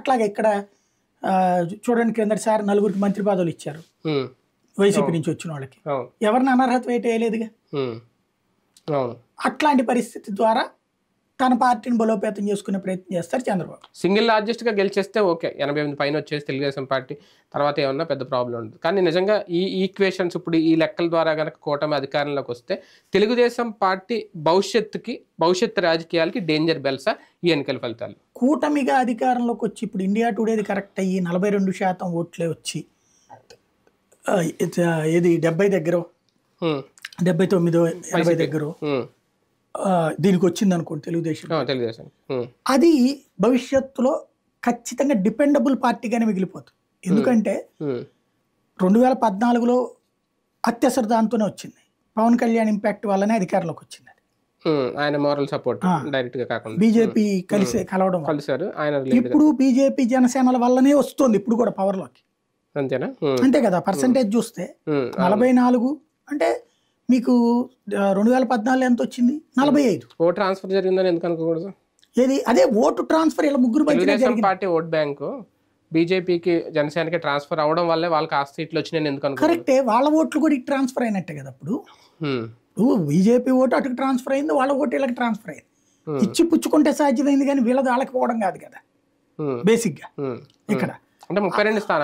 అట్లాగే ఇక్కడ చూడండి క్రిందటిసారి 4 మంత్రి పదవులు ఇచ్చారు వైసీపీ నుంచి వచ్చిన వాళ్ళకి, ఎవరిని అనర్హత వేట వేయలేదుగా. అట్లాంటి పరిస్థితి ద్వారా తన పార్టీని బలోపేతం చేసుకునే ప్రయత్నం చేస్తారు చంద్రబాబు. సింగిల్ లార్జెస్ట్ గా గెలిచేస్తే ఓకే, 88 పైన వచ్చేసి తెలుగుదేశం పార్టీ, తర్వాత ఏమన్నా పెద్ద ప్రాబ్లం ఉండదు. కానీ నిజంగా ఈ ఈక్వేషన్స్ ఇప్పుడు ఈ లెక్కల ద్వారా కనుక కూటమి అధికారంలోకి వస్తే తెలుగుదేశం పార్టీ భవిష్యత్తు రాజకీయాలకి డేంజర్ బెల్సా ఈ ఎన్నికల ఫలితాలు? కూటమిగా అధికారంలోకి వచ్చి ఇప్పుడు ఇండియా టుడేది కరెక్ట్ అయ్యి 42% ఓట్లే వచ్చి ఏది 70 దగ్గర 79 80 దగ్గర దీనికి వచ్చింది అనుకోండి తెలుగుదేశం, అది భవిష్యత్తులో ఖచ్చితంగా డిపెండబుల్ పార్టీగానే మిగిలిపోతుంది. ఎందుకంటే 2014లో అత్యవసర దాంతోనే వచ్చింది, పవన్ కళ్యాణ్ ఇంపాక్ట్ వల్లనే అధికారంలోకి వచ్చింది. ఆయన మోరల్ సపోర్ట్ డైరెక్ట్ గా కాకుండా బీజేపీ కలవడం కలిసారు. ఇప్పుడు బీజేపీ జనసేనల వల్లనే వస్తుంది ఇప్పుడు కూడా పవర్ లోకి. అంతేనా? అంతే కదా. పర్సంటేజ్ చూస్తే 44 అంటే మీకు 2014 ఎంత వచ్చింది? 45. ఓట్ ట్రాన్స్ఫర్ జరిగిందని ఎందుకు అనుకోకూడదు? ఏది అదే ఓటు ట్రాన్స్ఫర్ ఇలా ముగ్గురు పార్టీ ఓట్ బ్యాంకు బీజేపీకి జనసేనకి ట్రాన్స్ఫర్ అవడం వల్లే వాళ్ళకి 6 సీట్లు వచ్చినాయి ఎందుకు అనుకో. కరెక్టే, వాళ్ళ ఓట్లు కూడా ఇటు ట్రాన్స్ఫర్ అయినట్టే కదా. అప్పుడు బీజేపీ ఓటు అటుకు ట్రాన్స్ఫర్ అయింది, వాళ్ళ ఓటు వీళ్ళకి ట్రాన్స్ఫర్ అయింది. ఇచ్చి పుచ్చుకుంటే సాధ్యమైంది కానీ వీళ్ళది వాళ్ళకి పోవడం కాదు కదా బేసిక్ గా ఇక్కడ. అంటే 32 స్థానాలు